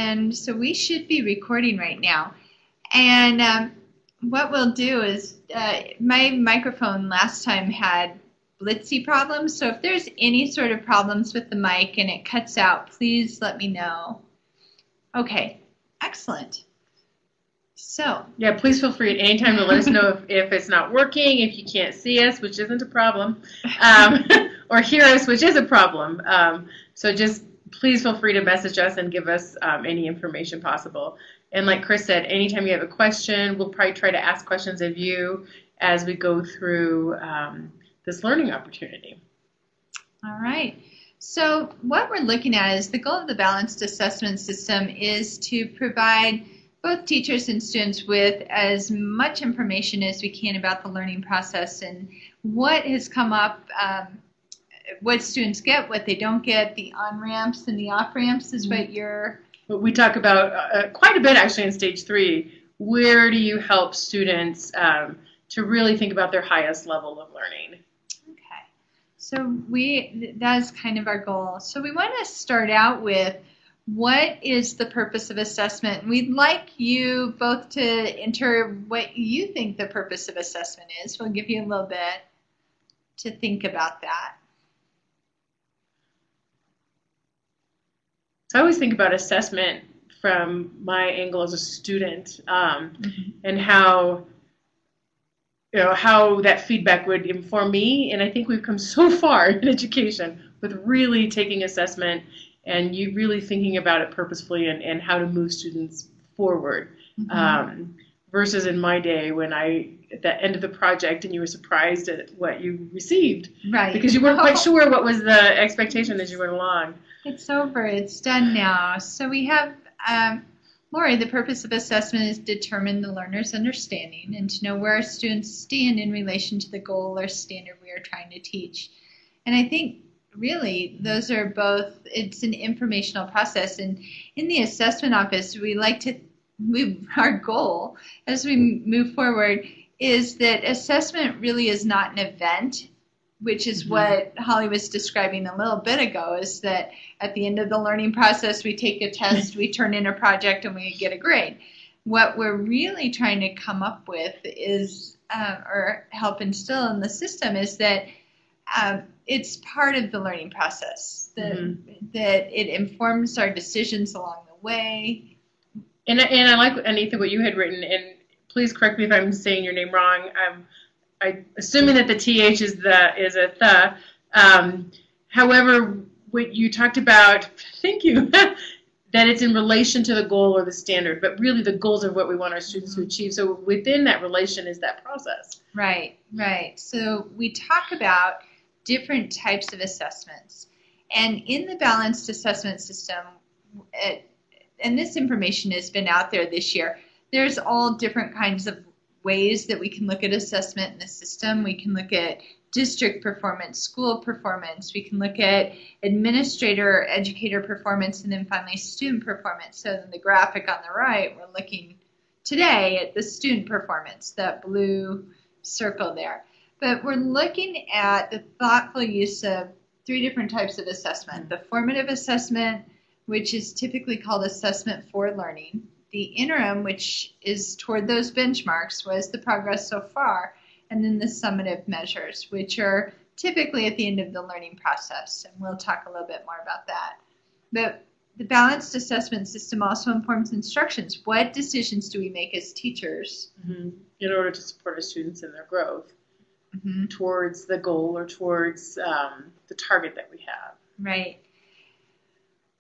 And so we should be recording right now. And what we'll do is, my microphone last time had blitzy problems. So if there's any sort of problems with the mic and it cuts out, please let me know. Okay, excellent. So yeah, please feel free at any time to let us know if it's not working, if you can't see us, which isn't a problem, or hear us, which is a problem. So just please feel free to message us and give us any information possible. And like Chris said, anytime you have a question, we'll probably try to ask questions of you as we go through this learning opportunity. All right. So what we're looking at is the goal of the balanced assessment system is to provide both teachers and students with as much information as we can about the learning process and what has come up, what students get, what they don't get, the on-ramps and the off-ramps is what you're... We talk about quite a bit actually in stage 3. Where do you help students to really think about their highest level of learning? Okay, so that's kind of our goal. So we want to start out with what is the purpose of assessment? We'd like you both to enter what you think the purpose of assessment is. We'll give you a little bit to think about that. So I always think about assessment from my angle as a student, and how that feedback would inform me. And I think we've come so far in education with really taking assessment and you really thinking about it purposefully and how to move students forward. Versus in my day when at the end of the project and you were surprised at what you received. Right. Because you weren't quite sure what was the expectation as you went along. It's over. It's done now. So we have, Lori, the purpose of assessment is to determine the learner's understanding and to know where our students stand in relation to the goal or standard we are trying to teach. And I think really those are both, it's an informational process. And in the assessment office, we like to our goal as we move forward is that assessment really is not an event, which is what Holly was describing a little bit ago, is that at the end of the learning process, we take a test, we turn in a project, and we get a grade. What we're really trying to come up with is, or help instill in the system, is that it's part of the learning process, that it informs our decisions along the way. And I like, Anita, what you had written, and please correct me if I'm saying your name wrong. I'm assuming that the TH is a th. However, what you talked about, thank you, that it's in relation to the goal or the standard, but really the goals are what we want our students to achieve. So within that relation is that process. Right. So we talk about different types of assessments. And in the balanced assessment system, and this information has been out there this year, there's all different kinds of ways that we can look at assessment in the system. We can look at district performance, school performance. We can look at administrator, educator performance, and then finally student performance. So in the graphic on the right, we're looking today at the student performance, that blue circle there. But we're looking at the thoughtful use of 3 different types of assessment. The formative assessment, which is typically called assessment for learning. The interim, which is toward those benchmarks, was the progress so far. And then the summative measures, which are typically at the end of the learning process. And we'll talk a little bit more about that. But the balanced assessment system also informs instructions. What decisions do we make as teachers? In order to support our students in their growth towards the goal or towards the target that we have. Right.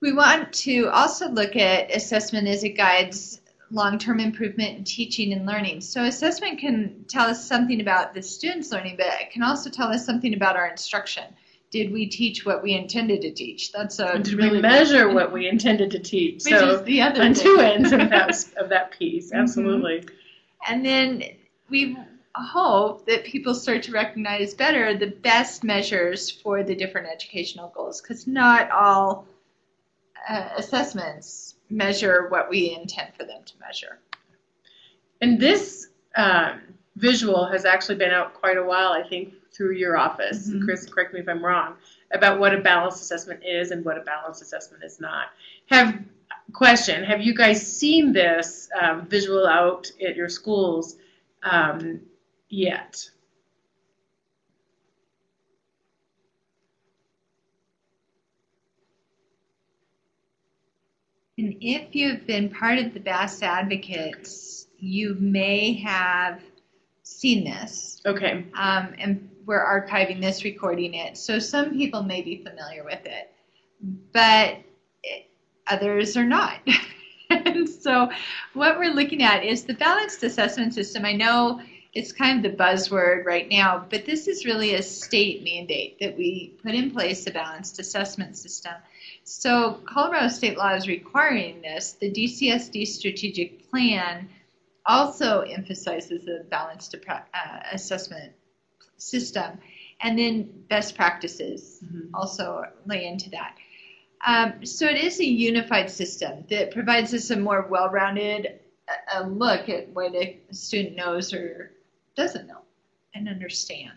We want to also look at assessment as it guides long-term improvement in teaching and learning. So assessment can tell us something about the students' learning, but it can also tell us something about our instruction. Did we teach what we intended to teach? Did we measure what we intended to teach? Which is the other on thing. 2 ends of that piece, absolutely. And then we hope that people start to recognize better the best measures for the different educational goals, because not all assessments measure what we intend for them to measure. And this visual has actually been out quite a while, I think, through your office. Chris, correct me if I'm wrong, about what a balanced assessment is and what a balanced assessment is not. question, have you guys seen this visual out at your schools yet? And if you've been part of the BASS Advocates, you may have seen this. Okay. And we're archiving this, recording it. So some people may be familiar with it, but others are not. And so what we're looking at is the balanced assessment system. I know it's kind of the buzzword right now, but this is really a state mandate that we put in place a balanced assessment system. So Colorado state law is requiring this. The DCSD strategic plan also emphasizes a balanced assessment system. And then best practices also lay into that. So it is a unified system that provides us a more well-rounded look at what a student knows or doesn't know and understand.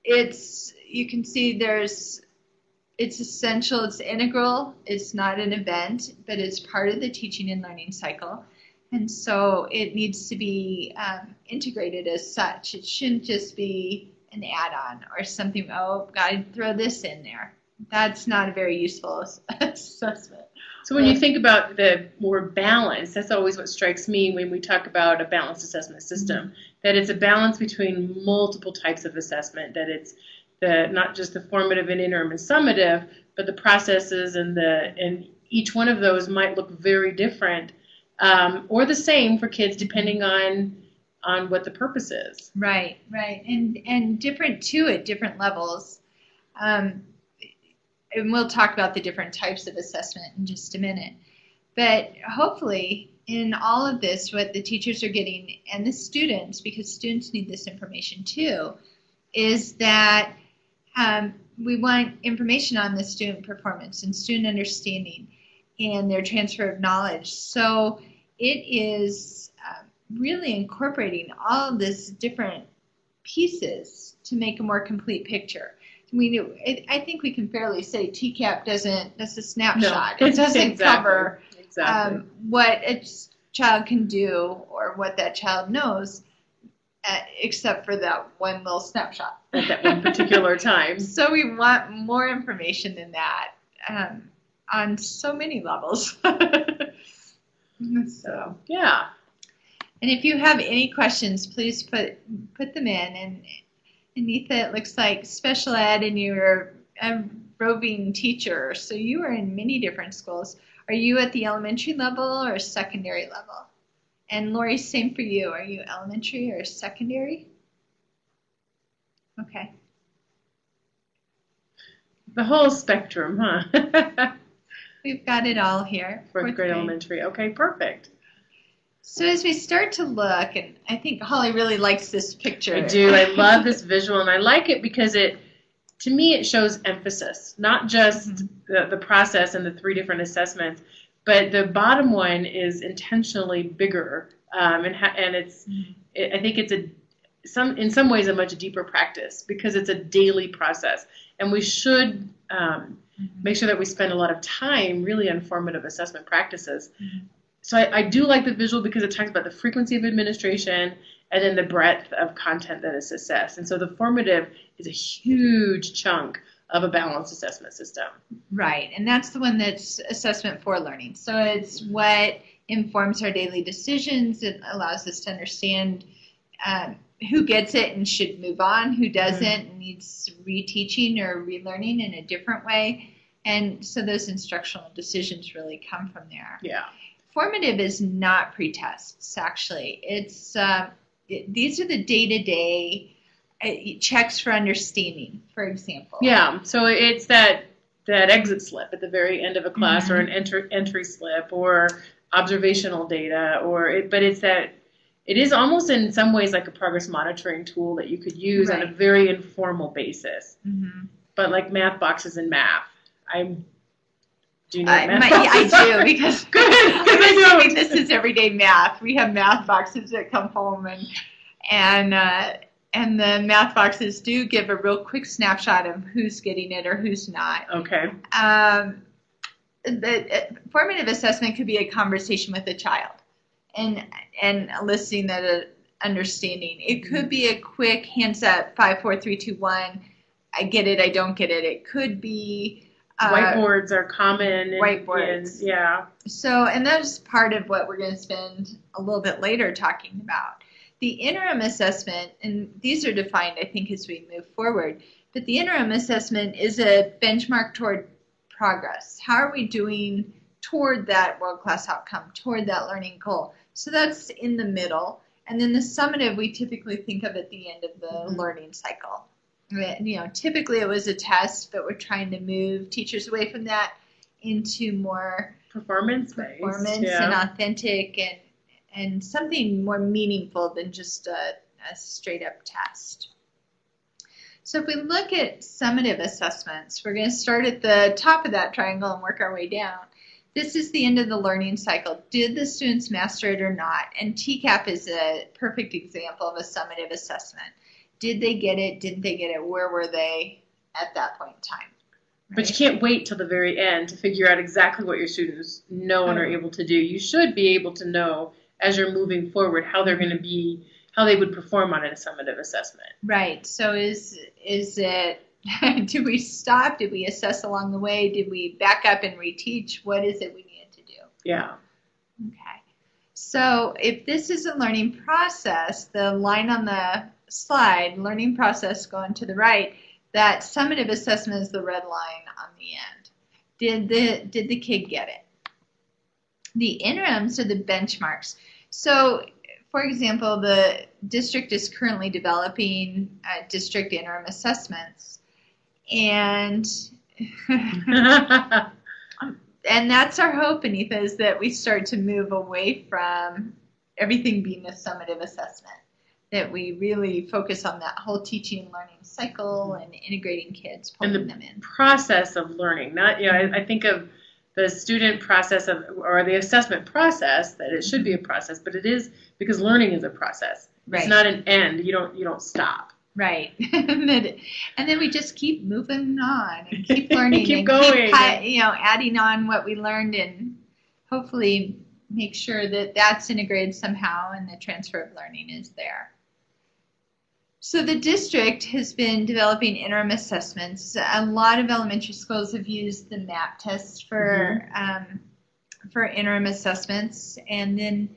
You can see it's essential, it's integral, it's not an event, but it's part of the teaching and learning cycle. And so it needs to be integrated as such. It shouldn't just be an add-on or something, oh, gotta throw this in there. That's not a very useful assessment. So when you think about the more balance, that's always what strikes me when we talk about a balanced assessment system, that it's a balance between multiple types of assessment, that it's not just the formative and interim and summative, but the processes and each one of those might look very different or the same for kids depending on what the purpose is. Right. And different too at different levels. And we'll talk about the different types of assessment in just a minute. But hopefully in all of this, what the teachers are getting, and the students, because students need this information too, is that we want information on the student performance and student understanding and their transfer of knowledge. So it is really incorporating all of these different pieces to make a more complete picture. I think we can fairly say TCAP that's a snapshot. No, it doesn't exactly. cover Exactly. What a child can do or what that child knows, except for that one little snapshot. At that one particular time. So we want more information than that on so many levels. So yeah. And if you have any questions, please put them in. And Anita, it looks like special ed and you're a roving teacher, so you are in many different schools. Are you at the elementary level or secondary level? And Lori, same for you. Are you elementary or secondary? Okay. The whole spectrum, huh? We've got it all here. Fourth grade elementary. Okay, perfect. So as we start to look, and I think Holly really likes this picture. I do. I love this visual, and I like it because to me, it shows emphasis, not just the process and the three different assessments, but the bottom one is intentionally bigger, and it's. I think it's in some ways a much deeper practice because it's a daily process, and we should make sure that we spend a lot of time really on formative assessment practices. So I do like the visual because it talks about the frequency of administration and then the breadth of content that is assessed. And so the formative is a huge chunk of a balanced assessment system. Right, and that's the one that's assessment for learning. So it's what informs our daily decisions. It allows us to understand who gets it and should move on, who doesn't and needs reteaching or relearning in a different way. And so those instructional decisions really come from there. Yeah. Formative is not pre-tests, actually. It's these are the day-to-day checks for understanding, for example. Yeah, so it's that exit slip at the very end of a class or an entry slip or observational data, but it is almost in some ways like a progress monitoring tool that you could use on a very informal basis. But like math boxes in math. Do you know math boxes? I do, because I'm assuming this is everyday math. We have math boxes that come home, and the math boxes do give a real quick snapshot of who's getting it or who's not. Okay. the formative assessment could be a conversation with a child and eliciting that understanding. It could be a quick hands up, 5, 4, 3, 2, 1. I get it. I don't get it. It could be whiteboards are common. Whiteboards. Yeah. So, and that's part of what we're going to spend a little bit later talking about. The interim assessment, and these are defined, I think, as we move forward, but the interim assessment is a benchmark toward progress. How are we doing toward that world-class outcome, toward that learning goal? So that's in the middle. And then the summative, we typically think of at the end of the learning cycle. You know, typically it was a test, but we're trying to move teachers away from that into more performance and authentic and something more meaningful than just a straight up test. So if we look at summative assessments, we're going to start at the top of that triangle and work our way down. This is the end of the learning cycle. Did the students master it or not? And TCAP is a perfect example of a summative assessment. Did they get it? Didn't they get it? Where were they at that point in time? Right? But you can't wait till the very end to figure out exactly what your students know and are able to do. You should be able to know as you're moving forward how they're going to be, how they would perform on a summative assessment. Right. So is it, do we stop? Did we assess along the way? Did we back up and reteach? What is it we needed to do? Yeah. Okay. So if this is a learning process, the line on the slide, learning process going to the right, that summative assessment is the red line on the end. Did the kid get it? The interims are the benchmarks. So, for example, the district is currently developing district interim assessments, and and that's our hope, Anita, is that we start to move away from everything being a summative assessment, that we really focus on that whole teaching and learning cycle and integrating kids, pulling them in. Process of learning, not, you know, I think of the student process or the assessment process, that it should be a process, but it is because learning is a process. Right. It's not an end. You don't stop. Right. And then we just keep moving on and keep learning keep and going. keep adding on what we learned and hopefully make sure that that's integrated somehow and the transfer of learning is there. So the district has been developing interim assessments. A lot of elementary schools have used the MAP test for interim assessments, and then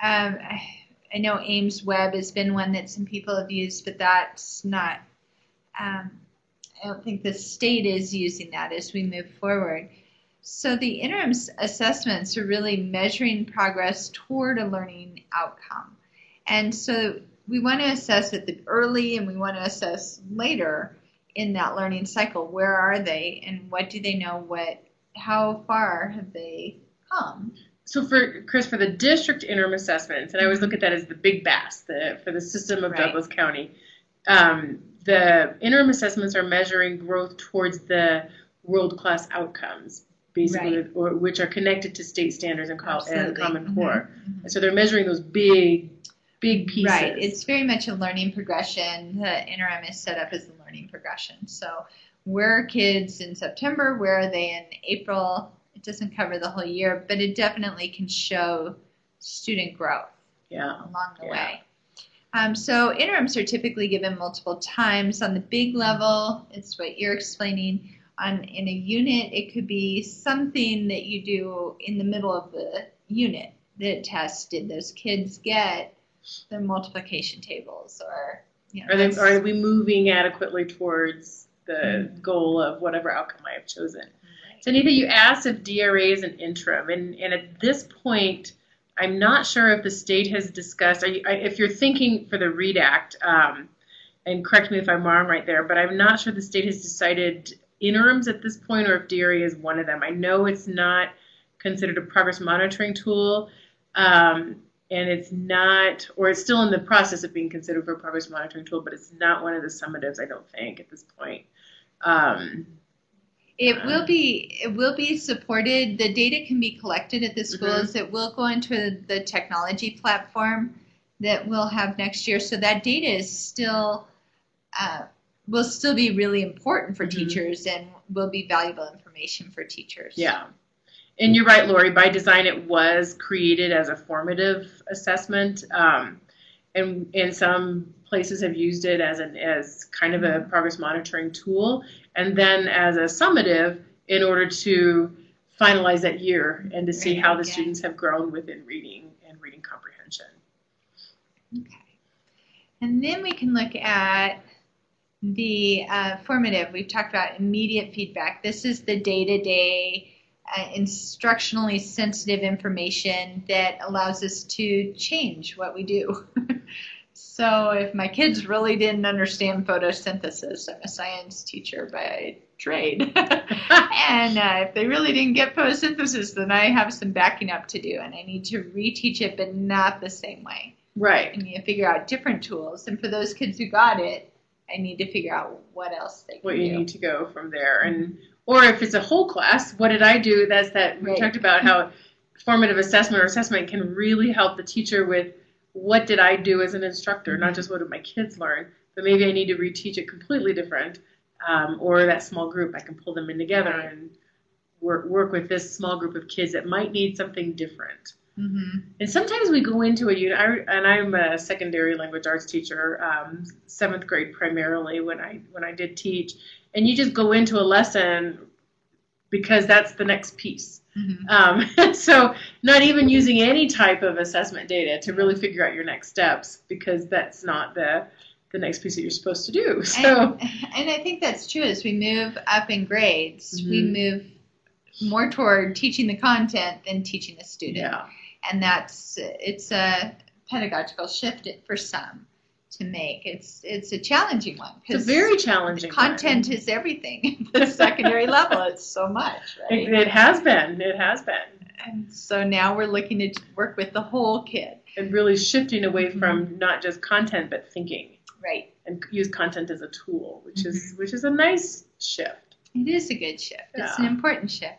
I know Ames Web has been one that some people have used, but that's not. I don't think the state is using that as we move forward. So the interim assessments are really measuring progress toward a learning outcome, and so we want to assess at the early and we want to assess later in that learning cycle. Where are they and what do they know? How far have they come? So for the district interim assessments, and I always look at that as the big BAS, for the system of Douglas County, the interim assessments are measuring growth towards the world-class outcomes, basically, or which are connected to state standards and Common Core. And so they're measuring those big pieces. Right. It's very much a learning progression. The interim is set up as a learning progression. So where are kids in September? Where are they in April? It doesn't cover the whole year, but it definitely can show student growth along the way. So interims are typically given multiple times. On the big level, it's what you're explaining. In a unit, it could be something that you do in the middle of the unit that tests. Did those kids get the multiplication tables, or are we moving adequately towards the goal of whatever outcome I have chosen? Right. So Anita, you asked if DRA is an interim, and at this point, I'm not sure if the state has discussed. If you're thinking for the READ Act, and correct me if I'm wrong right there, but I'm not sure the state has decided interims at this point, or if DRA is one of them. I know it's not considered a progress monitoring tool. And it's not, or it's still in the process of being considered for a progress monitoring tool, but it's not one of the summatives, I don't think, at this point. It will be supported. The data can be collected at the schools. It will go into the technology platform that we'll have next year. So that data is still will still be really important for teachers and will be valuable information for teachers. Yeah. And you're right, Lori, by design it was created as a formative assessment. And in some places have used it as kind of a progress monitoring tool, and then as a summative in order to finalize that year and to see how the students have grown within reading and reading comprehension. Okay. And then we can look at the formative. We've talked about immediate feedback. This is the day-to-day instructionally sensitive information that allows us to change what we do. So if my kids really didn't understand photosynthesis, I'm a science teacher by trade, and if they really didn't get photosynthesis, then I have some backing up to do, and I need to reteach it, but not the same way. Right. I need to figure out different tools, and for those kids who got it, I need to figure out what else they can do. What you need to go from there. And or if it's a whole class, what did I do? We talked about how formative assessment or assessment can really help the teacher with what did I do as an instructor, not just what did my kids learn, but maybe I need to reteach it completely different. Or that small group, I can pull them in together and work with this small group of kids that might need something different. Mm-hmm. And sometimes we go into a unit, and I'm a secondary language arts teacher, 7th grade primarily when I did teach, and you just go into a lesson because that's the next piece. Mm-hmm. So not even using any type of assessment data to really figure out your next steps, because that's not the next piece that you're supposed to do. So, and I think that's true. As we move up in grades, we move more toward teaching the content than teaching the student. Yeah. And it's a pedagogical shift for some to make. It's a challenging one. It's a very challenging content is everything at the secondary level. It's so much, right? It has been. It has been. And so now we're looking to work with the whole kid. And really shifting away from not just content, but thinking. Right. And use content as a tool, which is a nice shift. It is a good shift. It's an important shift.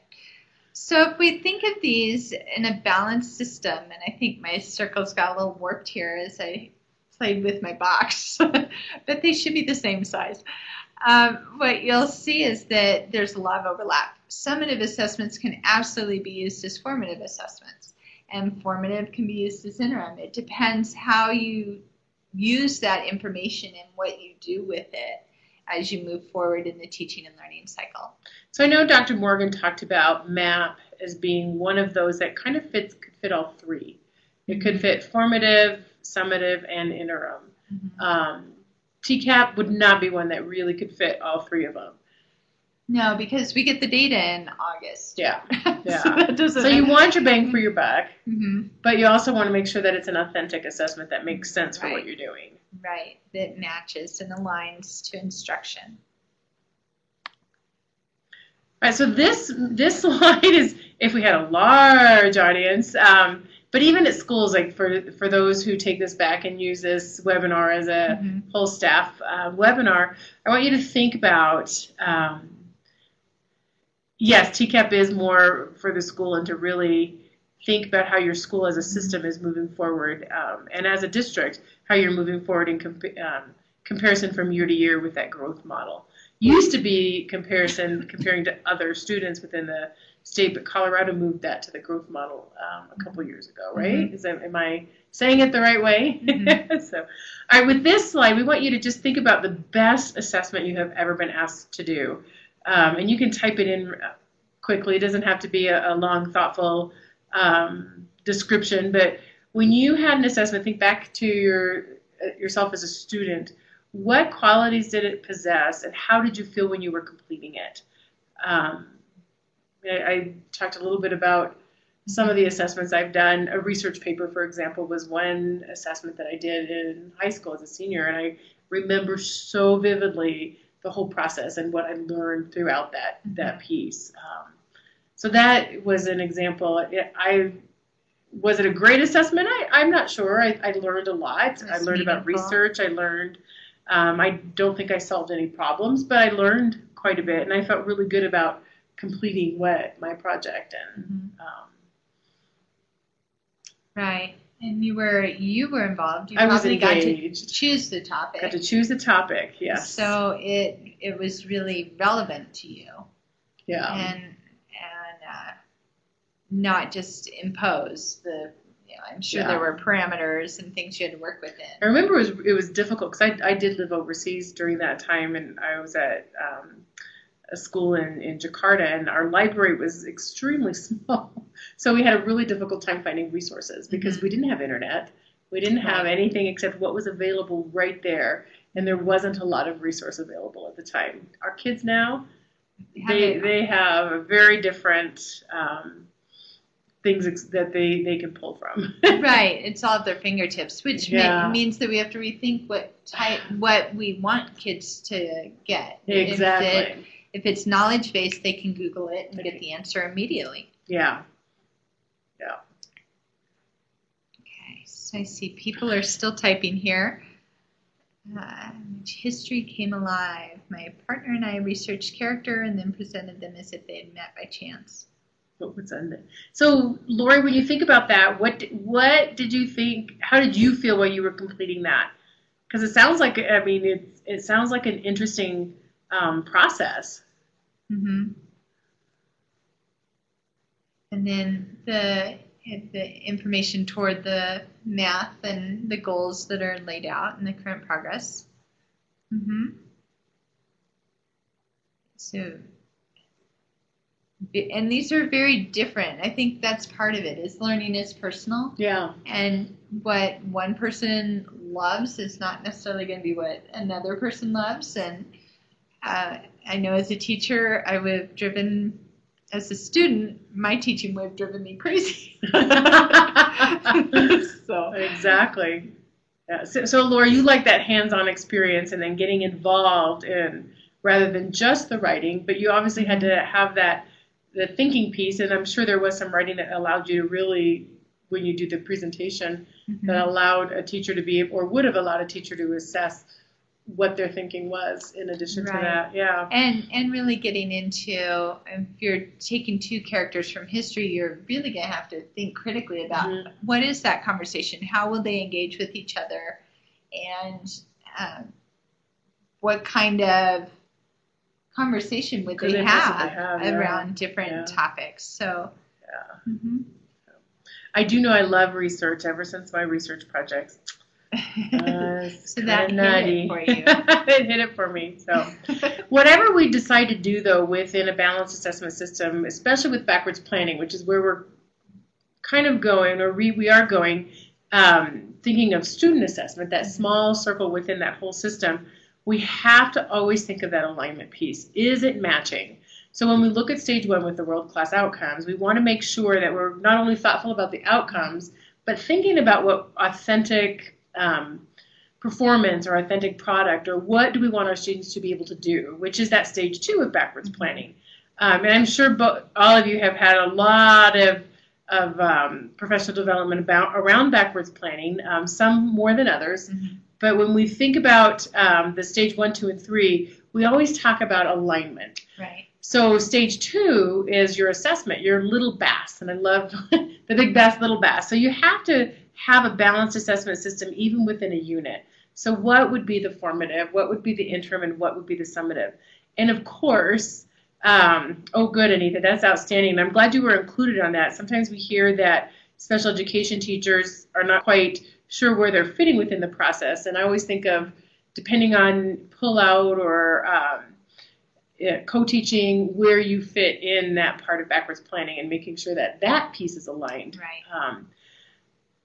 So if we think of these in a balanced system, and I think my circles got a little warped here as I played with my box, but they should be the same size. What you'll see is that there's a lot of overlap. Summative assessments can absolutely be used as formative assessments, and formative can be used as interim. It depends how you use that information and what you do with it as you move forward in the teaching and learning cycle. So I know Dr. Morgan talked about MAP as being one of those that kind of could fit all three. It could fit formative, summative, and interim. TCAP would not be one that really could fit all three of them. No, because we get the data in August. Yeah. So you want your bang for your buck, but you also want to make sure that it's an authentic assessment that makes sense for what you're doing. Right, that matches and aligns to instruction. All right, so this slide is if we had a large audience, but even at schools, like for those who take this back and use this webinar as a whole staff webinar, I want you to think about, yes, TCAP is more for the school, and to really think about how your school as a system is moving forward, and as a district, how you're moving forward in comparison from year to year with that growth model. Used to be comparing to other students within the state, but Colorado moved that to the growth model a couple years ago, right? Am I saying it the right way? So, all right, with this slide, we want you to just think about the best assessment you have ever been asked to do. And you can type it in quickly. It doesn't have to be a long, thoughtful description, but when you had an assessment, think back to yourself as a student. What qualities did it possess, and how did you feel when you were completing it? I talked a little bit about some of the assessments I've done. A research paper, for example, was one assessment that I did in high school as a senior, and I remember so vividly the whole process and what I learned throughout that piece. So that was an example. Was it a great assessment? I'm not sure. I learned a lot. I learned about research. I learned. I don't think I solved any problems, but I learned quite a bit, and I felt really good about completing my project. And right, and you were involved. I was engaged. Got to choose the topic. Got to choose the topic. Yes. So it was really relevant to you. Yeah. And not just impose the. I'm sure there were parameters and things you had to work within. I remember it was difficult because I did live overseas during that time, and I was at a school in Jakarta, and our library was extremely small. So we had a really difficult time finding resources because we didn't have internet. We didn't have anything except what was available right there, and there wasn't a lot of resource available at the time. Our kids now, they have a very different things that they can pull from. Right, it's all at their fingertips, which means that we have to rethink what we want kids to get. Exactly. If it's knowledge based, they can Google it and get the answer immediately. Yeah. Okay, so I see people are still typing here. History came alive. My partner and I researched character and then presented them as if they had met by chance. So, Lori, when you think about that, what did you think? How did you feel while you were completing that? Because it sounds like it sounds like an interesting process. Mm-hmm. And then the information toward the math and the goals that are laid out in the current progress. Mm-hmm. So. And these are very different. I think that's part of it, is learning is personal. Yeah. And what one person loves is not necessarily going to be what another person loves. And I know as a teacher, I would have driven, as a student, my teaching would have driven me crazy. So exactly. Yeah. So Laura, you like that hands-on experience and then getting involved in, rather than just the writing, but you obviously had to have the thinking piece, and I'm sure there was some writing that allowed you to really, when you do the presentation, that allowed a teacher to be, or would have allowed a teacher to assess what their thinking was in addition to that. Yeah. And really getting into, if you're taking two characters from history, you're really going to have to think critically about what is that conversation? How will they engage with each other? And what kind of conversation would they have around different topics. So I do know I love research ever since my research projects. So that hit it for you. It hit it for me. So whatever we decide to do, though, within a balanced assessment system, especially with backwards planning, which is where we're kind of going, or we are going, thinking of student assessment, that small circle within that whole system, we have to always think of that alignment piece. Is it matching? So when we look at stage one with the world-class outcomes, we want to make sure that we're not only thoughtful about the outcomes, but thinking about what authentic performance or authentic product, or what do we want our students to be able to do, which is that stage two of backwards planning. And I'm sure all of you have had a lot of professional development around backwards planning, some more than others. But when we think about the stage 1, 2, and 3, we always talk about alignment. Right. So stage 2 is your assessment, your little bass. And I love the big bass, little bass. So you have to have a balanced assessment system even within a unit. So what would be the formative, what would be the interim, and what would be the summative? And of course, oh good, Anita, that's outstanding. I'm glad you were included on that. Sometimes we hear that special education teachers are not quite sure where they're fitting within the process. And I always think of, depending on pull-out or co-teaching, where you fit in that part of backwards planning and making sure that that piece is aligned. Right.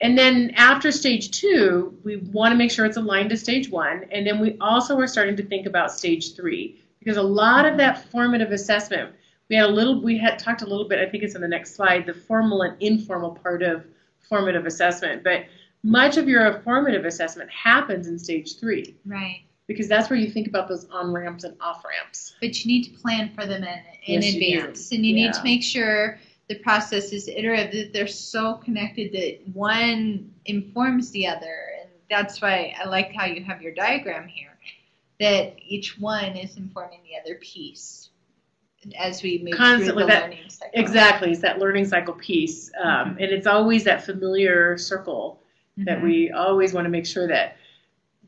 And then after stage 2, we want to make sure it's aligned to stage 1. And then we also are starting to think about stage 3, because a lot of that formative assessment, we had talked a little bit, I think it's on the next slide, the formal and informal part of formative assessment. But much of your formative assessment happens in stage 3. Right. Because that's where you think about those on-ramps and off-ramps. But you need to plan for them in Yes, you advance. do. And you need to make sure the process is iterative, that they're so connected that one informs the other. And that's why I like how you have your diagram here, that each one is informing the other piece as we move through the learning cycle. Exactly. It's that learning cycle piece. And it's always that familiar circle that we always want to make sure that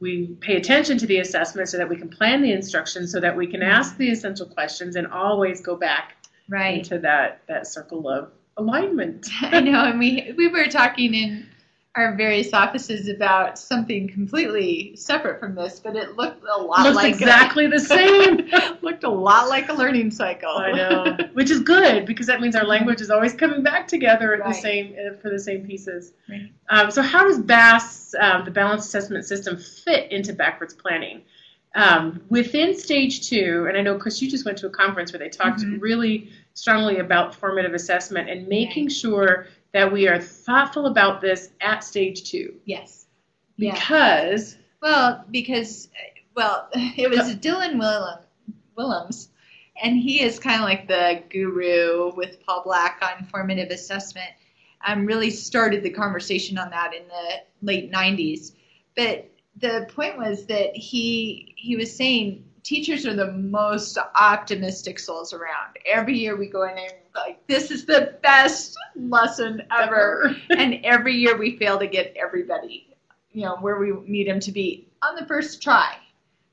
we pay attention to the assessment so that we can plan the instruction, so that we can ask the essential questions and always go back into that circle of alignment. I know, and we were talking in our various offices about something completely separate from this, but it looked a lot Looks like exactly the same. looked a lot like a learning cycle. I know, which is good because that means our language is always coming back together at Right. the same for the same pieces. Right. So how does BASS, the Balanced Assessment System, fit into backwards planning? Within stage 2, and I know, Chris, you just went to a conference where they talked really strongly about formative assessment and making sure that we are thoughtful about this at stage 2. Yes. Because it was Dylan Willems, and he is kind of like the guru with Paul Black on formative assessment. Really started the conversation on that in the late 90s. But the point was that he was saying teachers are the most optimistic souls around. Every year we go in and like, this is the best lesson ever. And every year we fail to get everybody, where we need them to be on the first try,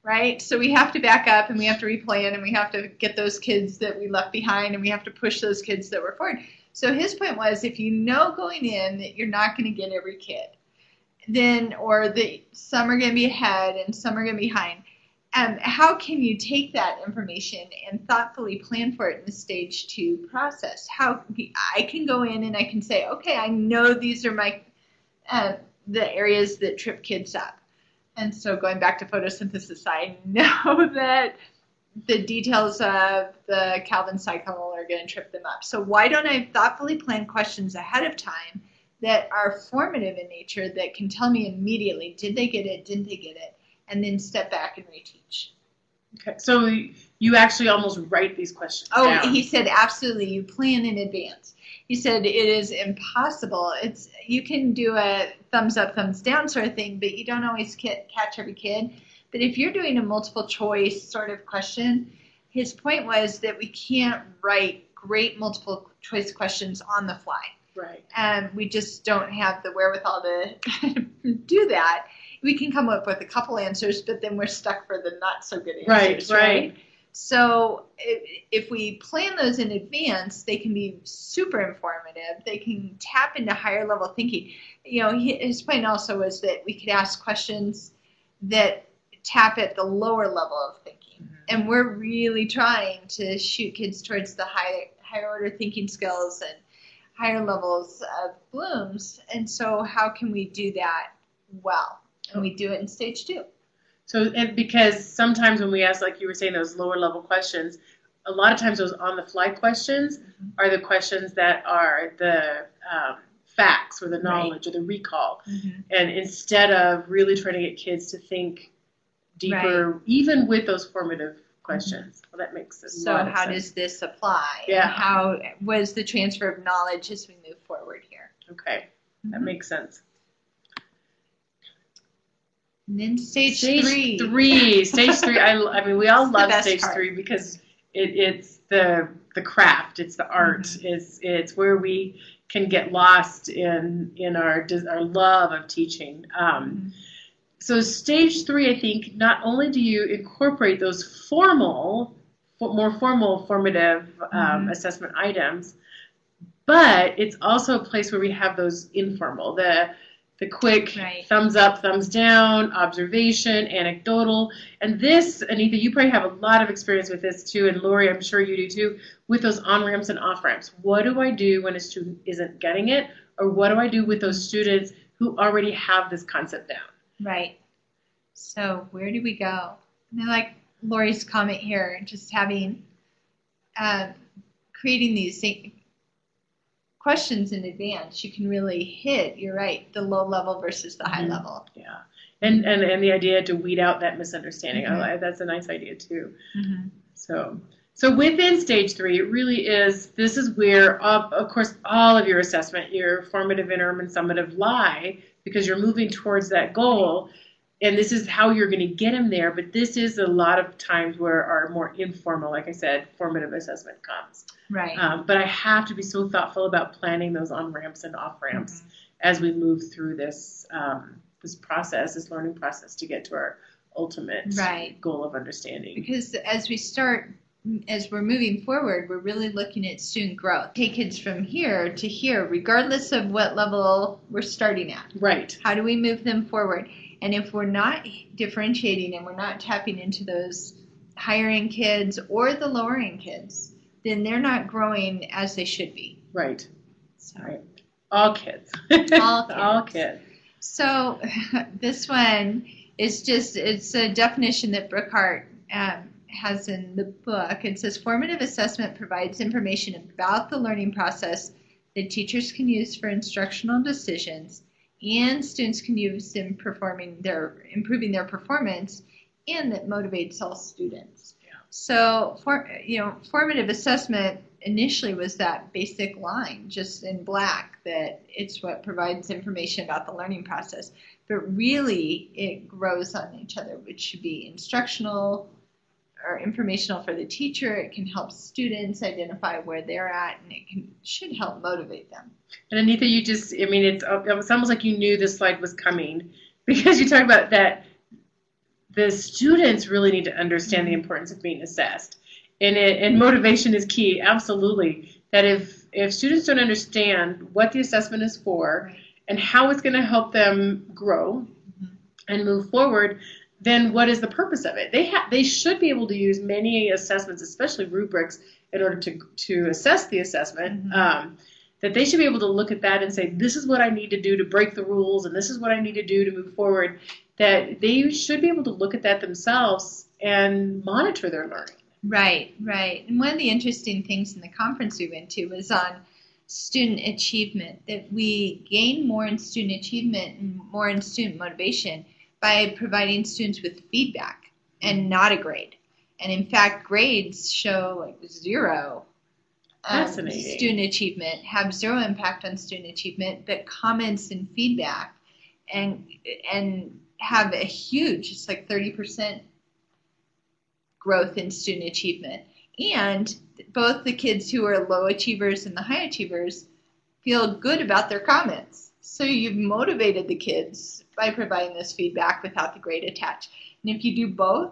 right? So we have to back up and we have to replan and we have to get those kids that we left behind and we have to push those kids that were forward. So his point was, if you know going in that you're not going to get every kid, or that some are going to be ahead and some are going to be behind, how can you take that information and thoughtfully plan for it in the stage 2 process? How I can go in and I can say, okay, I know these are my the areas that trip kids up. And so going back to photosynthesis, I know that the details of the Calvin cycle are going to trip them up. So why don't I thoughtfully plan questions ahead of time that are formative in nature that can tell me immediately, did they get it, didn't they get it? And then step back and reteach. Okay, so you actually almost write these questions down. He said absolutely. You plan in advance. He said it is impossible. You can do a thumbs up, thumbs down sort of thing, but you don't always catch every kid. But if you're doing a multiple choice sort of question, his point was that we can't write great multiple choice questions on the fly. Right. And we just don't have the wherewithal to do that. We can come up with a couple answers, but then we're stuck for the not so good answers. Right. So if we plan those in advance, they can be super informative. They can tap into higher level thinking. His point also was that we could ask questions that tap at the lower level of thinking. Mm-hmm. And we're really trying to shoot kids towards the higher order thinking skills and higher levels of blooms. And so how can we do that well? And we do it in stage 2. So, and because sometimes when we ask, like you were saying, those lower level questions, a lot of times those on the fly questions are the questions that are the facts or the knowledge or the recall. Mm-hmm. And instead of really trying to get kids to think deeper, even with those formative questions. Mm-hmm. Well, that makes sense. So how does this apply? Yeah. And how was the transfer of knowledge as we move forward here? Okay. That makes sense. And then stage 3. Stage 3. I mean, we all love stage 3 because it's the craft, it's the art, it's where we can get lost in our love of teaching. So stage 3, I think, not only do you incorporate those more formal formative assessment items, but it's also a place where we have those informal, the quick thumbs up, thumbs down, observation, anecdotal. And this, Anita, you probably have a lot of experience with this too, and Lori, I'm sure you do too, with those on-ramps and off-ramps. What do I do when a student isn't getting it? Or what do I do with those students who already have this concept down? Right. So where do we go? And I like Lori's comment here, just having, creating these questions in advance, you can really hit, you're right, the low level versus the high level. Yeah. And the idea to weed out that misunderstanding. That's a nice idea too. Mm-hmm. So within stage 3, it really is, this is where, of course, all of your assessment, your formative, interim, and summative lie, because you're moving towards that goal, and this is how you're going to get them there, but this is a lot of times where our more informal, like I said, formative assessment comes. Right. But I have to be so thoughtful about planning those on-ramps and off-ramps as we move through this process, this learning process to get to our ultimate goal of understanding. Because as we start as we're moving forward, we're really looking at student growth. Take kids from here to here, regardless of what level we're starting at. Right. How do we move them forward? And if we're not differentiating and we're not tapping into those higher end kids or the lower end kids, then they're not growing as they should be. Right. So, Right. All kids. All kids. All kids. So this one is just, it's a definition that Brookhart has in the book. It says formative assessment provides information about the learning process that teachers can use for instructional decisions and students can use in improving their performance, and that motivates all students. Yeah. So formative assessment initially was that basic line just in black that it's what provides information about the learning process, but really it grows on each other, which should be instructional or informational for the teacher. It can help students identify where they're at, and it should help motivate them. And Anita, it's almost like you knew this slide was coming, because you talk about that the students really need to understand the importance of being assessed. And motivation is key, absolutely. That if students don't understand what the assessment is for and how it's going to help them grow and move forward, then what is the purpose of it? They should be able to use many assessments, especially rubrics, in order to assess the assessment. That they should be able to look at that and say, this is what I need to do to break the rules, and this is what I need to do to move forward. That they should be able to look at that themselves and monitor their learning. Right. And one of the interesting things in the conference we went to was on student achievement, that we gain more in student achievement and more in student motivation by providing students with feedback and not a grade. And in fact, grades show like zero student achievement, have zero impact on student achievement, but comments and feedback and have a huge, it's like 30% growth in student achievement. And both the kids who are low achievers and the high achievers feel good about their comments. So you've motivated the kids by providing this feedback without the grade attached. And if you do both,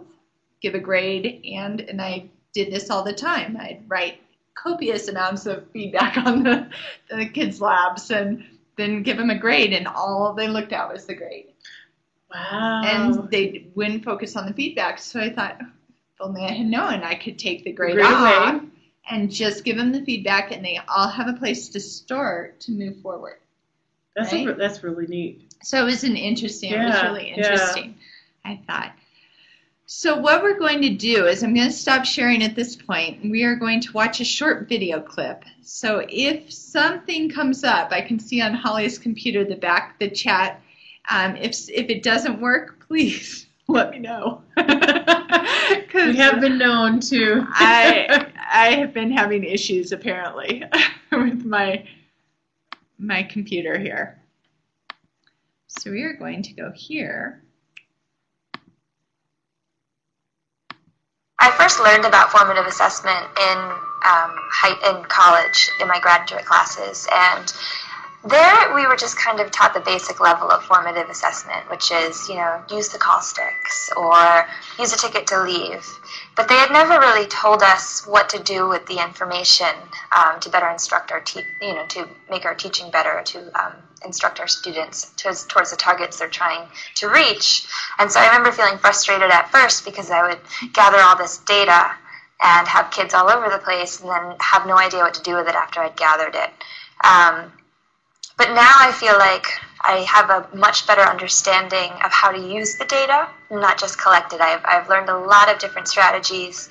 give a grade, and I did this all the time. I'd write copious amounts of feedback on the kids' labs and then give them a grade, and all they looked at was the grade. Wow. And they wouldn't focus on the feedback. So I thought, if only I had known, I could take the grade off and just give them the feedback, and they all have a place to start to move forward. That's really neat. So it was really interesting, I thought. So what we're going to do is I'm going to stop sharing at this point. We are going to watch a short video clip. So if something comes up, I can see on Holly's computer the chat. If it doesn't work, please let me know. We have been known to. I have been having issues apparently with my computer here. So we are going to go here. I first learned about formative assessment in college in my graduate classes, and there we were just kind of taught the basic level of formative assessment, which is, use the caustics or use a ticket to leave. But they had never really told us what to do with the information to better instruct to make our teaching better, to instruct our students towards the targets they're trying to reach. And so I remember feeling frustrated at first because I would gather all this data and have kids all over the place and then have no idea what to do with it after I'd gathered it. But now I feel like I have a much better understanding of how to use the data, not just collect it. I've learned a lot of different strategies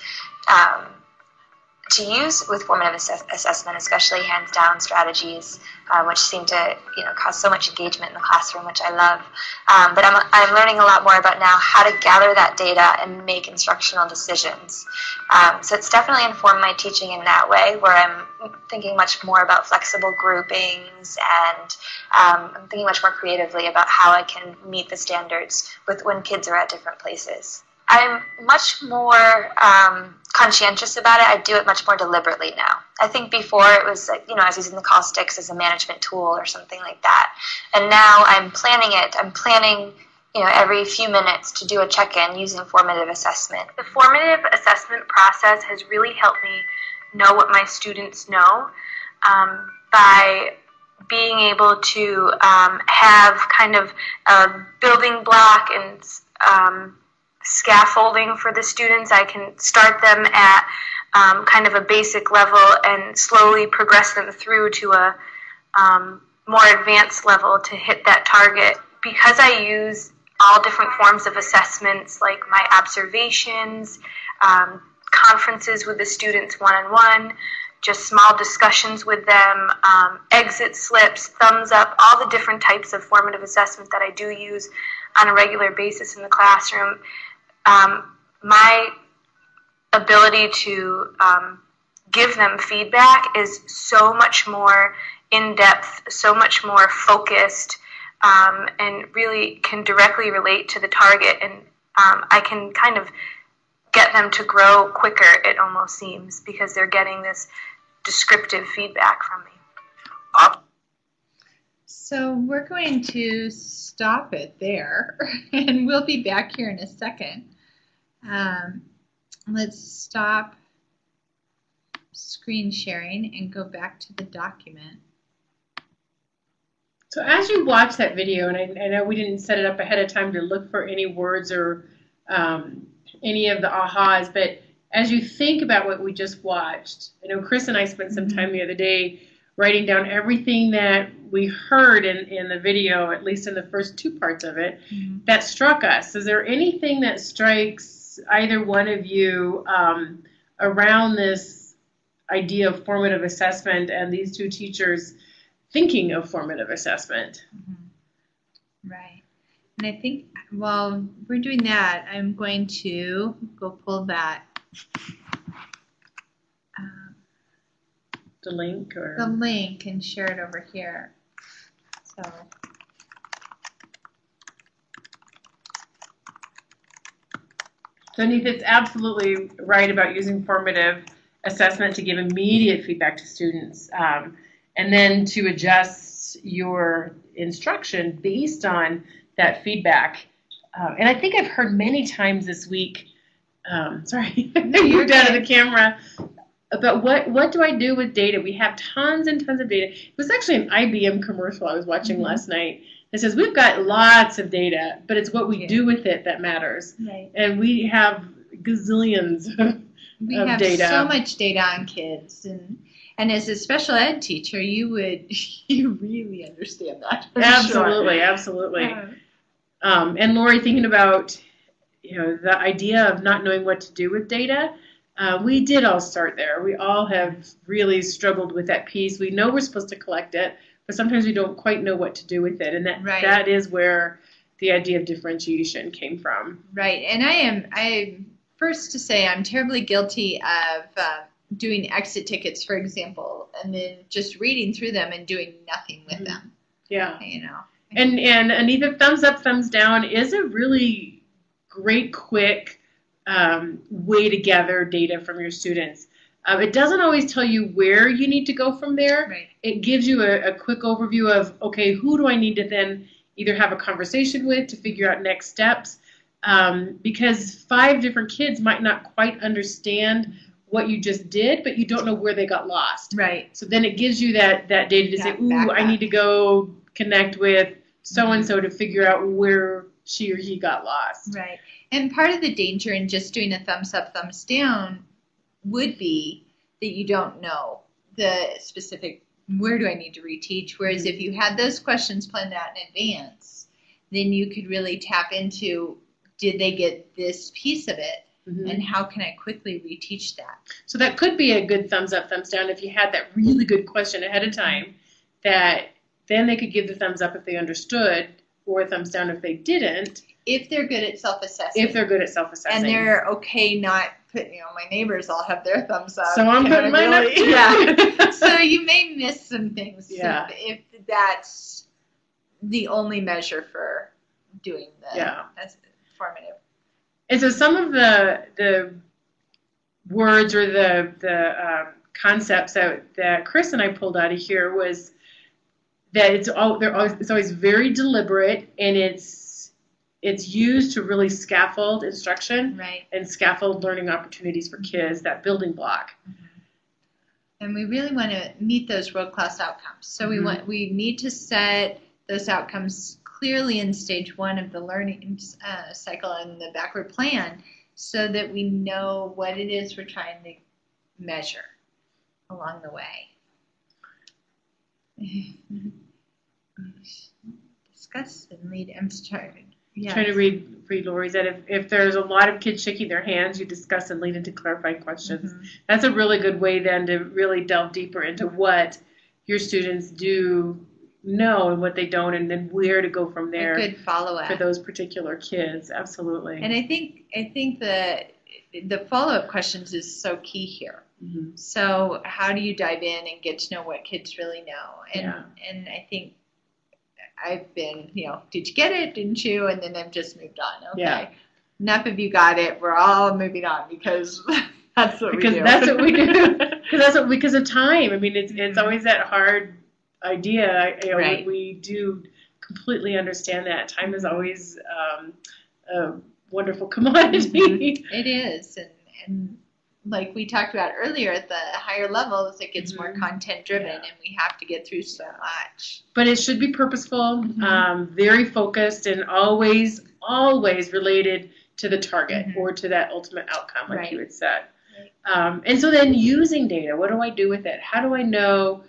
to use with formative assessment, especially hands-down strategies, which seem to cause so much engagement in the classroom, which I love. But I'm learning a lot more about now how to gather that data and make instructional decisions. So it's definitely informed my teaching in that way, where I'm thinking much more about flexible groupings, and I'm thinking much more creatively about how I can meet the standards when kids are at different places. I'm much more conscientious about it. I do it much more deliberately now. I think before it was, I was using the caustics as a management tool or something like that. And now I'm planning it. I'm planning every few minutes to do a check-in using formative assessment. The formative assessment process has really helped me know what my students know by being able to have kind of a building block and scaffolding for the students. I can start them at kind of a basic level and slowly progress them through to a more advanced level to hit that target. Because I use all different forms of assessments, like my observations, conferences with the students one-on-one, just small discussions with them, exit slips, thumbs up, all the different types of formative assessment that I do use on a regular basis in the classroom. My ability to give them feedback is so much more in-depth, so much more focused, and really can directly relate to the target, and I can kind of get them to grow quicker, it almost seems, because they're getting this descriptive feedback from me. So we're going to stop it there, and we'll be back here in a second. Let's stop screen sharing and go back to the document. So as you watch that video, and I know we didn't set it up ahead of time to look for any words or any of the ahas, but as you think about what we just watched, I know Chris and I spent some time the other day writing down everything that we heard in the video, at least in the first two parts of it, that struck us. Is there anything that strikes either one of you around this idea of formative assessment and these two teachers thinking of formative assessment? Right. And I think while we're doing that, I'm going to go pull that The link and share it over here. So Anita's absolutely right about using formative assessment to give immediate feedback to students, and then to adjust your instruction based on that feedback. And I think I've heard many times this week, sorry, you're down to the camera, about what do I do with data? We have tons and tons of data. It was actually an IBM commercial I was watching last night that says we've got lots of data, but it's what we do with it that matters. Right. And we have gazillions we of have data. So much data on kids, and as a special ed teacher, you really understand that. Absolutely, absolutely. And Lori, thinking about the idea of not knowing what to do with data, we did all start there. We all have really struggled with that piece. We know we're supposed to collect it, but sometimes we don't quite know what to do with it, and that is where the idea of differentiation came from. Right, and I'm first to say I'm terribly guilty of doing exit tickets, for example, and then just reading through them and doing nothing with them. Yeah. And Anita, thumbs up, thumbs down is a really great, quick way to gather data from your students. It doesn't always tell you where you need to go from there. Right. It gives you a quick overview of, okay, who do I need to then either have a conversation with to figure out next steps, because 5 different kids might not quite understand what you just did, but you don't know where they got lost. Right. So then it gives you that data to say, ooh, I need to go connect with so-and-so to figure out where she or he got lost. Right. And part of the danger in just doing a thumbs up, thumbs down would be that you don't know the specific, where do I need to reteach? Whereas if you had those questions planned out in advance, then you could really tap into, did they get this piece of it? And how can I quickly reteach that? So that could be a good thumbs up, thumbs down if you had that really good question ahead of time, that then they could give the thumbs up if they understood, or a thumbs down if they didn't. If they're good at self-assessing. And they're okay not putting, my neighbors all have their thumbs up. So I'm putting mine up too. Yeah. So you may miss some things if that's the only measure for doing that's formative. And so some of the words or the concepts that Chris and I pulled out of here was that it's always very deliberate, and it's it's used to really scaffold instruction Right. and scaffold learning opportunities for kids, that building block. And we really want to meet those world-class outcomes. So we need to set those outcomes clearly in stage 1 of the learning cycle and the backward plan, so that we know what it is we're trying to measure along the way. Discuss and lead. I'm starting. Yes. Trying to read Lori's that if there's a lot of kids shaking their hands, you discuss and lead into clarifying questions. That's a really good way then to really delve deeper into what your students do know and what they don't, and then where to go from there. A good follow-up for those particular kids. Absolutely. And I think the follow-up questions is so key here. So how do you dive in and get to know what kids really know? And I think I've been, did you get it? Didn't you? And then I've just moved on. Okay. Yeah. Enough of you got it. We're all moving on because that's what we do. That's what we do. Because of time. I mean, it's always that hard idea. Right. We do completely understand that. Time is always a wonderful commodity. It is. And like we talked about earlier, at the higher levels, it gets more content driven, and we have to get through so much. But it should be purposeful, very focused, and always related to the target or to that ultimate outcome, like you had said. Right. And so then using data, what do I do with it? How do I know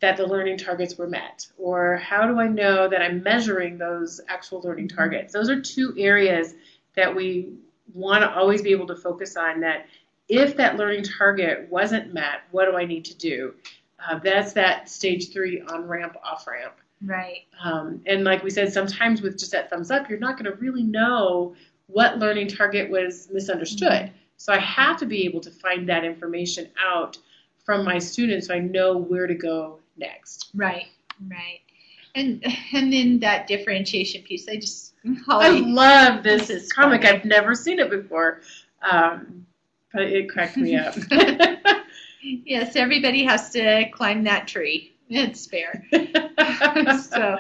that the learning targets were met? Or how do I know that I'm measuring those actual learning targets? Those are 2 areas that we want to always be able to focus on, that if that learning target wasn't met, what do I need to do? That's that stage 3 on-ramp, off-ramp. Right. And like we said, sometimes with just that thumbs up, you're not going to really know what learning target was misunderstood. So I have to be able to find that information out from my students so I know where to go next. Right. And then that differentiation piece, I love this comic. I've never seen it before. But it cracked me up. Yes, everybody has to climb that tree. It's fair. So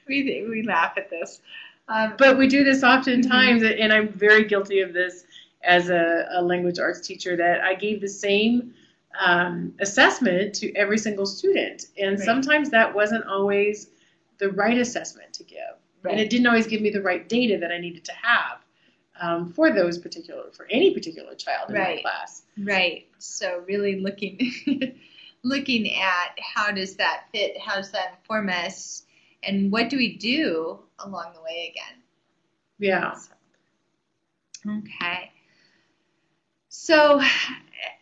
we laugh at this. But we do this oftentimes, and I'm very guilty of this as a language arts teacher, that I gave the same assessment to every single student. And sometimes that wasn't always the right assessment to give. And it didn't always give me the right data that I needed to have. For any particular child in my class. Right. So really looking at how does that fit, how does that inform us, and what do we do along the way again? Yeah. Okay. So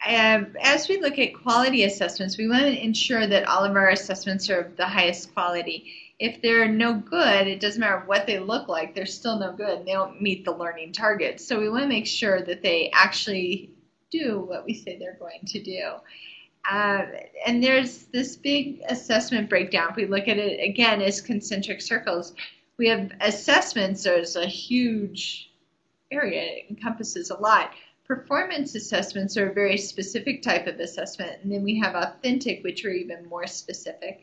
as we look at quality assessments, we want to ensure that all of our assessments are of the highest quality. If they're no good, it doesn't matter what they look like, they're still no good. They don't meet the learning targets. So we want to make sure that they actually do what we say they're going to do. And there's this big assessment breakdown. If we look at it, again, as concentric circles, we have assessments. There's a huge area. It encompasses a lot. Performance assessments are a very specific type of assessment. And then we have authentic, which are even more specific.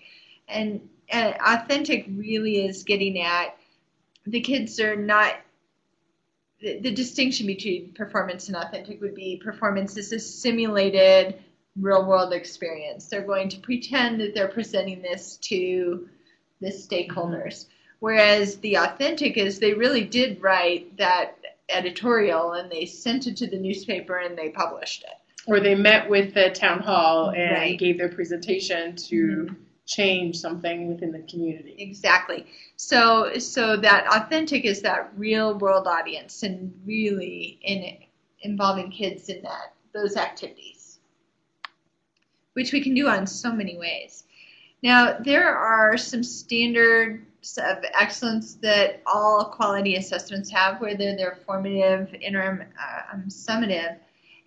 And authentic really is getting at the kids are not, the distinction between performance and authentic would be performance is a simulated real-world experience. They're going to pretend that they're presenting this to the stakeholders. Whereas the authentic is they really did write that editorial and they sent it to the newspaper and they published it. Or they met with the town hall and gave their presentation to change something within the community. Exactly. So that authentic is that real world audience and really involving kids in those activities, which we can do on so many ways. Now, there are some standards of excellence that all quality assessments have, whether they're formative, interim, summative.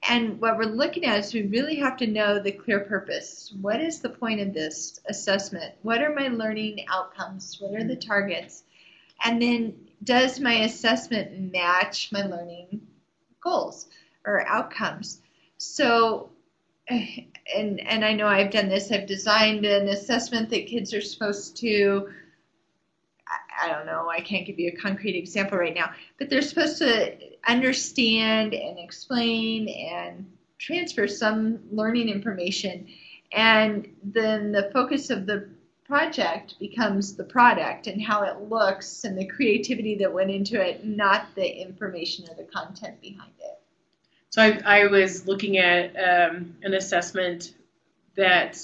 And what we're looking at is we really have to know the clear purpose. What is the point of this assessment? What are my learning outcomes? What are the targets? And then does my assessment match my learning goals or outcomes? So, and I know I've done this. I've designed an assessment that kids are supposed to I don't know, I can't give you a concrete example right now, but they're supposed to understand and explain and transfer some learning information, and then the focus of the project becomes the product and how it looks and the creativity that went into it, not the information or the content behind it. So I was looking at an assessment that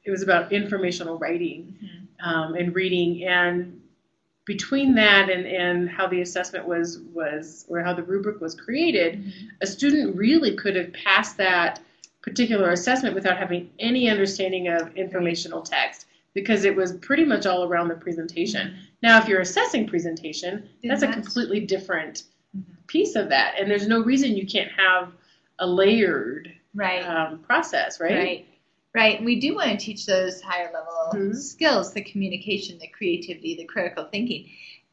it was about informational writing and reading, and between that and how the assessment was or how the rubric was created, a student really could have passed that particular assessment without having any understanding of informational text, because it was pretty much all around the presentation. Now, if you're assessing presentation, that's a completely different piece of that, and there's no reason you can't have a layered process, right? Right, and we do want to teach those higher level skills, the communication, the creativity, the critical thinking,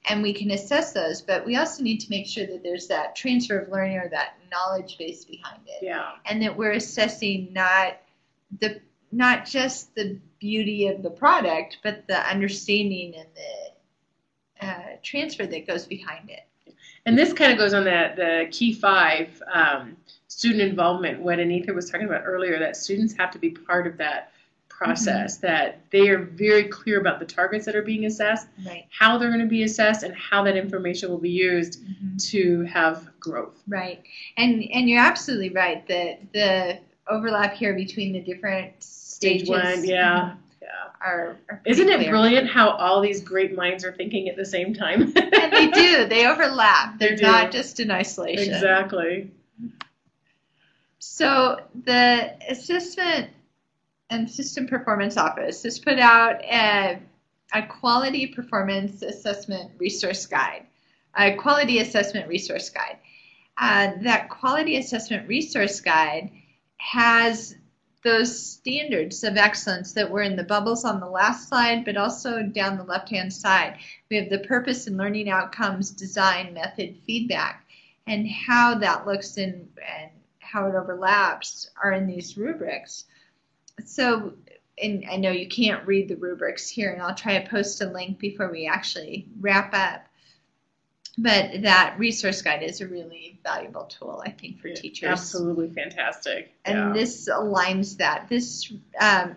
and we can assess those, but we also need to make sure that there's that transfer of learning or that knowledge base behind it. Yeah. And that we're assessing not just the beauty of the product, but the understanding and the transfer that goes behind it. And this kind of goes on the key 5, student involvement, what Anita was talking about earlier, that students have to be part of that process, that they are very clear about the targets that are being assessed, how they're going to be assessed, and how that information will be used to have growth. Right. And you're absolutely right that the overlap here between the different stages. Stage 1, are Isn't it clear. brilliant how all these great minds are thinking at the same time? And they do. They overlap. They're They do. not just in isolation. Exactly. So the Assessment and System Performance Office has put out a quality performance assessment resource guide, a quality assessment resource guide. That quality assessment resource guide has those standards of excellence that were in the bubbles on the last slide, but also down the left-hand side. We have the purpose and learning outcomes, design, method, feedback, and how that looks and how it overlaps are in these rubrics. So, and I know you can't read the rubrics here, and I'll try to post a link before we actually wrap up. But that resource guide is a really valuable tool, I think, for teachers. Absolutely fantastic. And this aligns that. This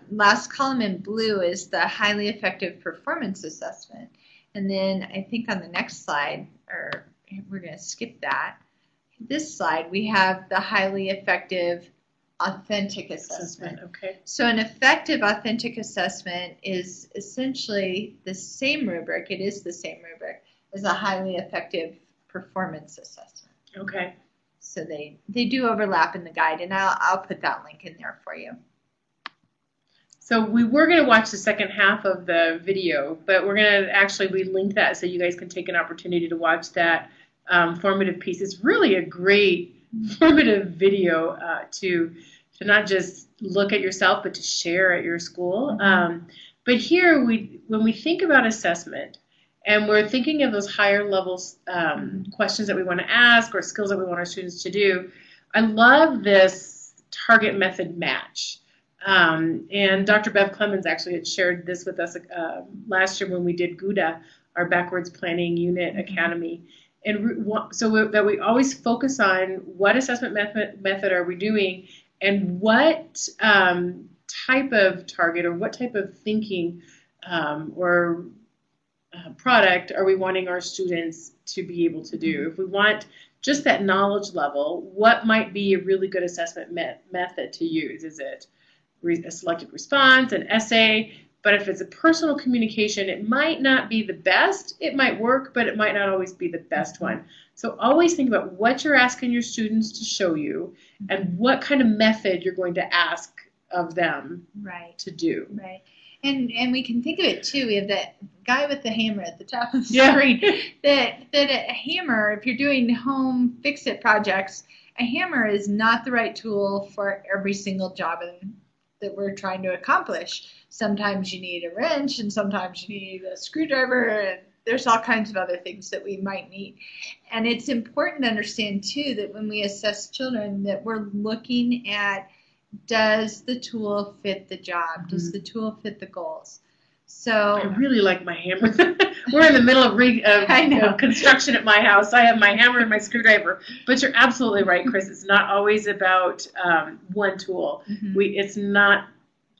last column in blue is the highly effective performance assessment. And then I think on the next slide, or we're going to skip that, this slide, we have the highly effective authentic assessment. Okay. So an effective authentic assessment is essentially the same rubric. It is the same rubric as a highly effective performance assessment. Okay. So they do overlap in the guide, and I'll put that link in there for you. So we were going to watch the second half of the video, but we're going to we linked that so you guys can take an opportunity to watch that formative piece. It's really a great formative video to not just look at yourself, but to share at your school. But here, when we think about assessment, and we're thinking of those higher levels questions that we want to ask or skills that we want our students to do, I love this target method match. And Dr. Bev Clemens actually had shared this with us last year when we did GUDA, our Backwards Planning Unit Academy. And so that we always focus on what assessment method are we doing, and what type of target or what type of thinking or product are we wanting our students to be able to do. If we want just that knowledge level, what might be a really good assessment method to use? Is it a selected response, an essay? But if it's a personal communication, it might not be the best. It might work, but it might not always be the best one. So always think about what you're asking your students to show you and what kind of method you're going to ask of them to do. Right. And we can think of it too. We have that guy with the hammer at the top of the screen. That a hammer, if you're doing home fix-it projects, a hammer is not the right tool for every single job that we're trying to accomplish. Sometimes you need a wrench, and sometimes you need a screwdriver, and there's all kinds of other things that we might need. And it's important to understand too that when we assess children, that we're looking at, does the tool fit the job? Does the tool fit the goals? So I really like my hammer. We're in the middle I know. of construction at my house. I have my hammer and my screwdriver. But you're absolutely right, Chris. It's not always about one tool. Mhm. It's not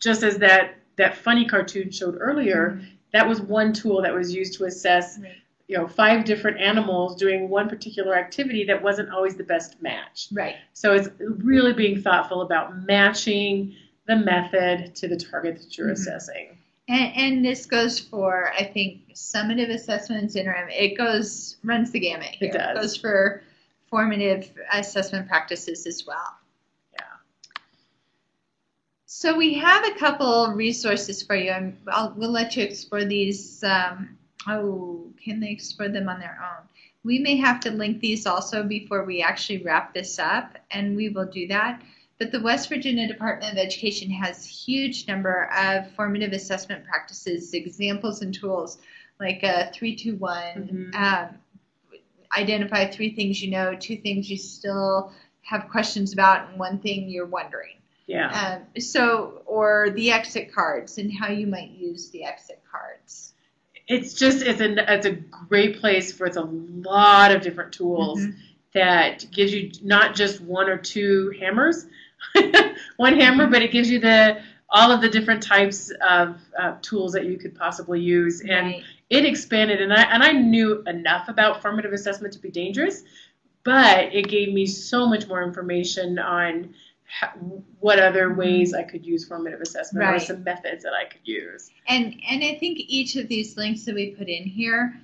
just as that funny cartoon showed earlier. Mhm. That was one tool that was used to assess, Right. 5 different animals doing one particular activity that wasn't always the best match. Right. So it's really being thoughtful about matching the method to the target that you're Mhm. assessing. And this goes for, I think, summative assessments, interim. It runs the gamut here. It does. It goes for formative assessment practices as well. Yeah. So we have a couple resources for you, and we'll let you explore these. Can they explore them on their own? We may have to link these also before we actually wrap this up, and we will do that. But the West Virginia Department of Education has a huge number of formative assessment practices, examples and tools, like a 3-2-1, identify 3 things you know, 2 things you still have questions about, and 1 thing you're wondering. Yeah. Or the exit cards and how you might use the exit cards. It's a great place for a lot of different tools that gives you not just 1 or 2 hammers, one hammer, but it gives you all of the different types of tools that you could possibly use. And Right. it expanded, and I knew enough about formative assessment to be dangerous, but it gave me so much more information on what other ways I could use formative assessment, or Right. some methods that I could use. And I think each of these links that we put in here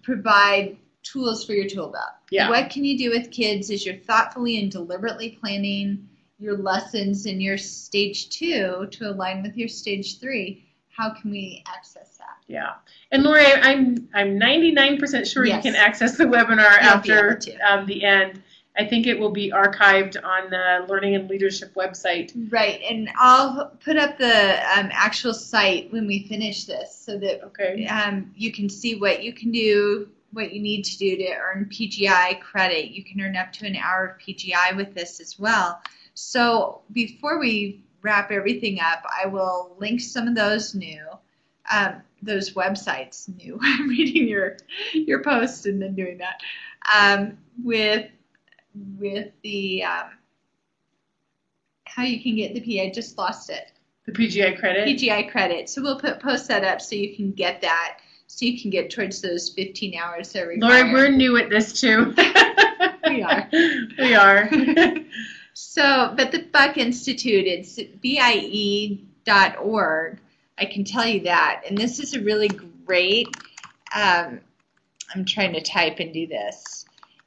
provide tools for your tool belt. Yeah. What can you do with kids as you're thoughtfully and deliberately planning your lessons in your stage 2 to align with your stage 3? How can we access that? Yeah. And Lori, I'm 99% sure Yes. you can access the webinar You'll be after able to. the end. I think it will be archived on the Learning and Leadership website. Right, and I'll put up the actual site when we finish this so that Okay. you can see what you can do, what you need to do to earn PGI credit. You can earn up to an hour of PGI with this as well. So before we wrap everything up, I will link some of those those websites new. I'm reading your post and then doing that with the how you can get the I just lost it. The PGI credit. PGI credit. So we'll post that up so you can get that. So you can get towards those 15 hours that are required. Lori, we're new at this too. We are. We are. So, but the Buck Institute, it's BIE.org. I can tell you that. And this is a really great, I'm trying to type and do this.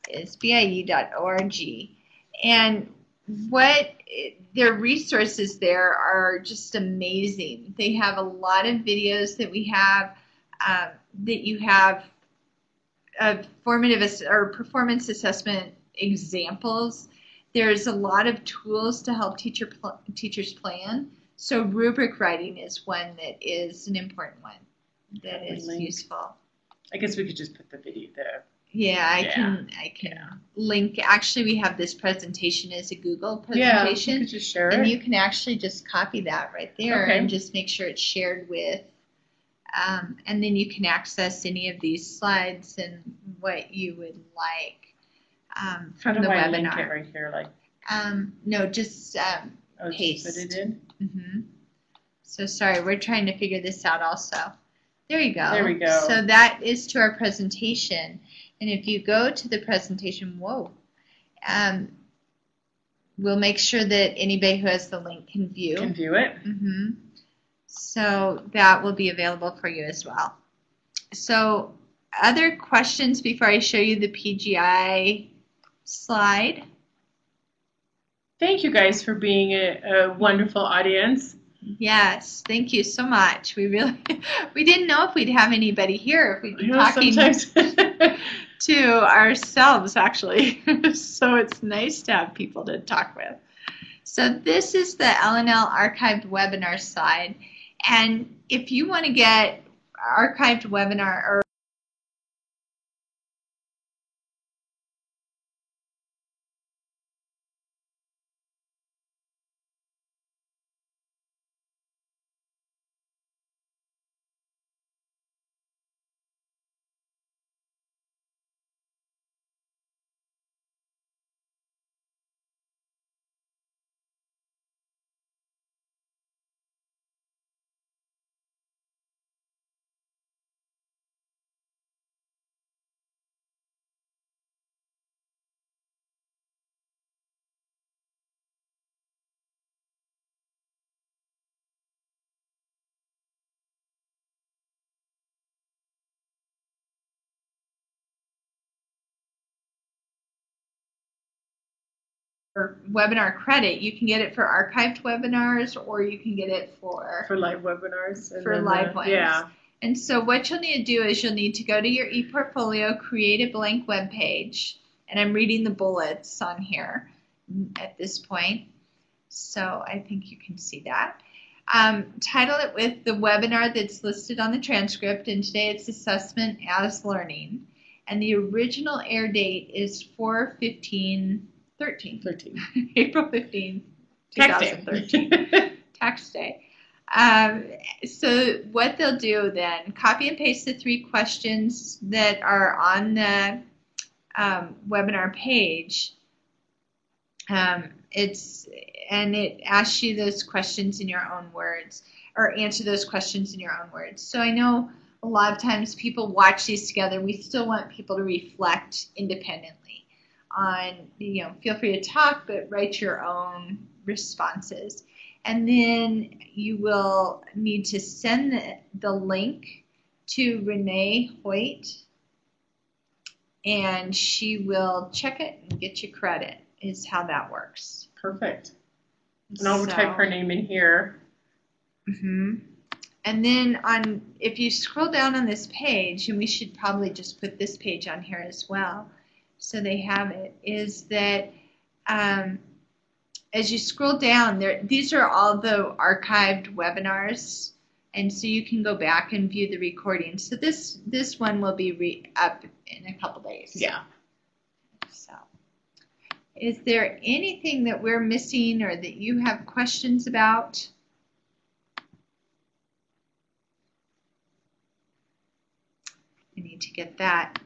It's BIE.org. And their resources there are just amazing. They have a lot of videos that we have, that you have of formative or performance assessment examples. There's a lot of tools to help teachers plan. So rubric writing is one that is an important one that is useful. I guess we could just put the video there. Yeah, I can link. Actually, we have this presentation as a Google presentation. Yeah, you could just share and it. you can actually just copy that right there and just make sure it's shared with. And then you can access any of these slides and what you would like from the webinar. Link it right here? No, just paste. Just put it in? Mm-hmm. So sorry, we're trying to figure this out also. There you go. There we go. So that is to our presentation. And if you go to the presentation, we'll make sure that anybody who has the link can view. Can view it. Mm-hmm. So that will be available for you as well. So other questions before I show you the PGI slide? Thank you guys for being a wonderful audience. Yes, thank you so much. We didn't know if we'd have anybody here, if we'd be talking Sometimes to ourselves, actually. So it's nice to have people to talk with. So this is the L&L archived webinar slide. And if you want to get archived webinar or webinar credit. You can get it for archived webinars, or you can get it for live webinars. And for live ones. Yeah. And so what you'll need to do is you'll need to go to your ePortfolio, create a blank web page, and I'm reading the bullets on here at this point, so I think you can see that. Title it with the webinar that's listed on the transcript, and today it's Assessment as Learning, and the original air date is 4/15/13. April 15, 2013. Tax day. So what they'll do then, copy and paste the 3 questions that are on the webinar page. It asks you those questions in your own words, or answer those questions in your own words. So I know a lot of times people watch these together. We still want people to reflect independently on, feel free to talk, but write your own responses. And then you will need to send the link to Renee Hoyt, and she will check it and get you credit, is how that works. Perfect. And I'll type her name in here. Mm-hmm. And then if you scroll down on this page, and we should probably just put this page on here as well, so they have it, is that as you scroll down, these are all the archived webinars, and so you can go back and view the recording. So this one will be up in a couple days. Yeah. So, is there anything that we're missing or that you have questions about? I need to get that